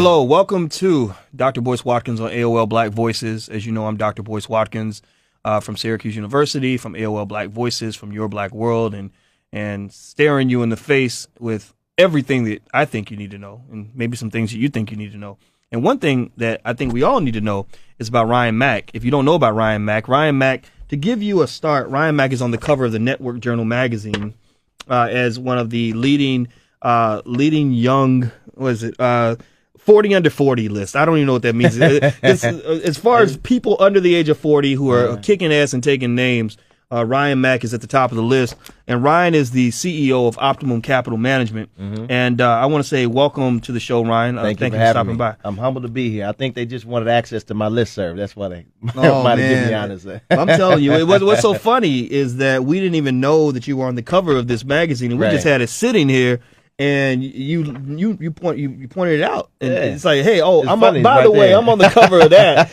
Hello, welcome to Dr. Boyce Watkins on AOL Black Voices. As you know, I'm Dr. Boyce Watkins from Syracuse University, from AOL Black Voices, from Your Black World, and staring you in the face with everything that I think you need to know, and maybe some things that you think you need to know. And one thing that I think we all need to know is about Ryan Mack. If you don't know about Ryan Mack, to give you a start, Ryan Mack is on the cover of the Network Journal magazine as one of the leading young, 40 under 40 list. I don't even know what that means. As far as people under the age of 40 who are kicking ass and taking names, Ryan Mack is at the top of the list. And Ryan is the CEO of Optimum Capital Management. And I want to say welcome to the show, Ryan. Thank you for stopping by. I'm humbled to be here. I think they just wanted access to my listserv. That's why they might have given me honors. I'm telling you, what's so funny is that we didn't even know that you were on the cover of this magazine, and we just had it sitting here. And you pointed it out, and it's like, hey, by the way, I'm on the cover of that,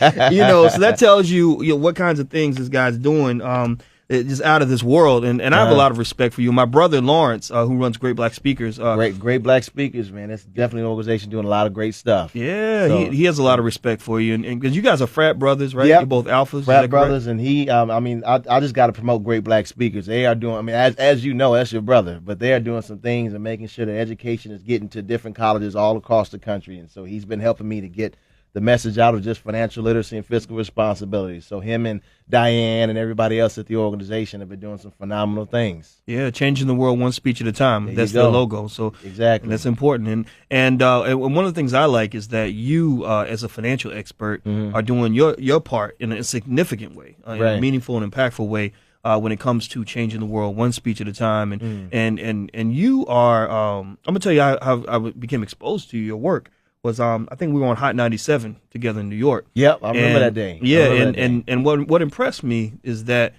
so that tells you, what kinds of things this guy's doing, just out of this world. And I have a lot of respect for you. My brother Lawrence, who runs Great Black Speakers, Great Black Speakers, man, that's definitely an organization doing a lot of great stuff. Yeah, so, he has a lot of respect for you, and because you guys are frat brothers, right? You're both alphas, frat brothers, and I just got to promote Great Black Speakers. They are doing, as you know, that's your brother, but they are doing some things and making sure that education is getting to different colleges all across the country, and so he's been helping me to get the message out of just financial literacy and fiscal responsibility. So him and Diane and everybody else at the organization have been doing some phenomenal things. Yeah, changing the world one speech at a time. That's the logo. So exactly, that's important. And one of the things I like is that you, as a financial expert, are doing your part in a significant way, in a meaningful and impactful way. When it comes to changing the world one speech at a time, and you are, I'm gonna tell you how I became exposed to your work. Was I think we were on Hot 97 together in New York. Yep, I remember that day. Yeah, and what impressed me is that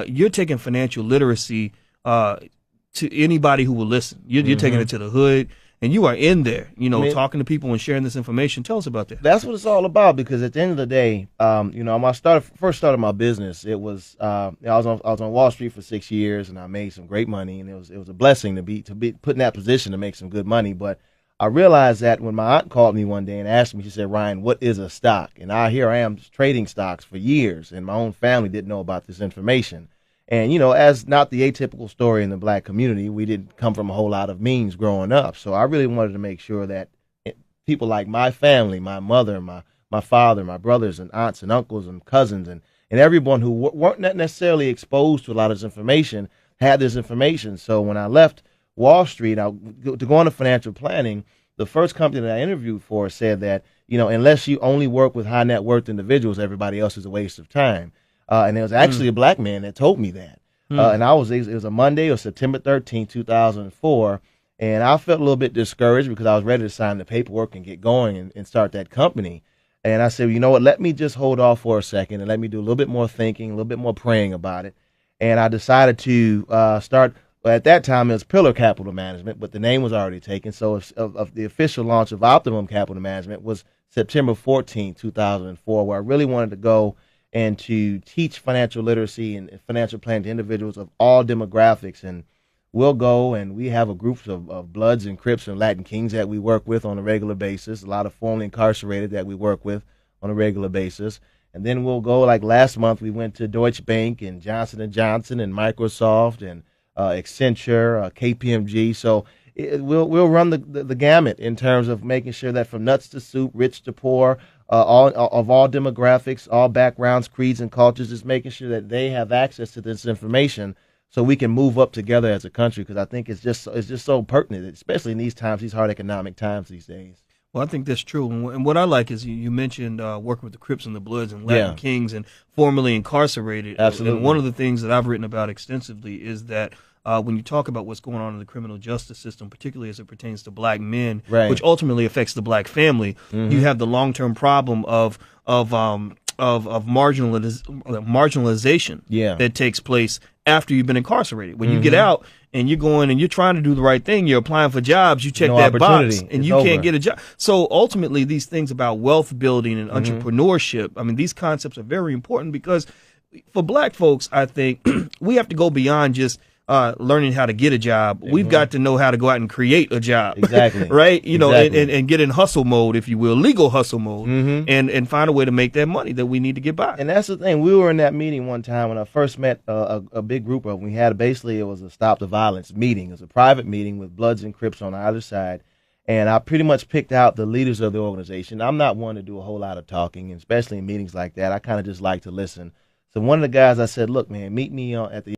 you're taking financial literacy to anybody who will listen. You're taking it to the hood, and you are in there, talking to people and sharing this information. Tell us about that. That's what it's all about, because at the end of the day, when I first started my business, it was I was on Wall Street for 6 years, and I made some great money, and it was a blessing to be put in that position to make some good money, but I realized that when my aunt called me one day and asked me, she said, "Ryan, what is a stock?" And here I am trading stocks for years, and my own family didn't know about this information. And, as not the atypical story in the black community, we didn't come from a whole lot of means growing up. So I really wanted to make sure that people like my family, my mother, my father, my brothers and aunts and uncles and cousins and everyone who weren't necessarily exposed to a lot of this information had this information. So when I left Wall Street, to go into financial planning, the first company that I interviewed for said that, unless you only work with high net worth individuals, everybody else is a waste of time. And it was actually a black man that told me that. And it was a Monday or September 13th, 2004. And I felt a little bit discouraged because I was ready to sign the paperwork and get going and start that company. And I said, well, you know what, let me just hold off for a second and let me do a little bit more thinking, a little bit more praying about it. And I decided to start. Well, at that time, it was Pillar Capital Management, but the name was already taken. So of the official launch of Optimum Capital Management was September 14, 2004, where I really wanted to go and to teach financial literacy and financial planning to individuals of all demographics. And we'll go, and we have a group of Bloods and Crips and Latin Kings that we work with on a regular basis, a lot of formerly incarcerated that we work with on a regular basis. And then we'll go, like last month, we went to Deutsche Bank and Johnson & Johnson and Microsoft and Accenture, KPMG. So we'll run the gamut in terms of making sure that from nuts to soup, rich to poor, all demographics, all backgrounds, creeds, and cultures, is making sure that they have access to this information so we can move up together as a country, because I think it's just so pertinent, especially in these times, these hard economic times these days. Well, I think that's true. And what I like is you mentioned working with the Crips and the Bloods and Latin Kings and formerly incarcerated. Absolutely. And one of the things that I've written about extensively is that when you talk about what's going on in the criminal justice system, particularly as it pertains to black men, which ultimately affects the black family, you have the long-term problem of marginalization that takes place after you've been incarcerated. When you get out and you're going and you're trying to do the right thing, you're applying for jobs, you check that box, and you can't get a job. So ultimately, these things about wealth building and entrepreneurship, these concepts are very important, because for black folks, I think we have to go beyond just learning how to get a job. We've got to know how to go out and create a job. Exactly. Right? You know, Exactly. and get in hustle mode, if you will, legal hustle mode, and find a way to make that money that we need to get by. And that's the thing. We were in that meeting one time when I first met a big group of them. We had basically, it was a Stop the Violence meeting. It was a private meeting with Bloods and Crips on either side. And I pretty much picked out the leaders of the organization. I'm not one to do a whole lot of talking, and especially in meetings like that. I kind of just like to listen. So one of the guys, I said, look, man, meet me at the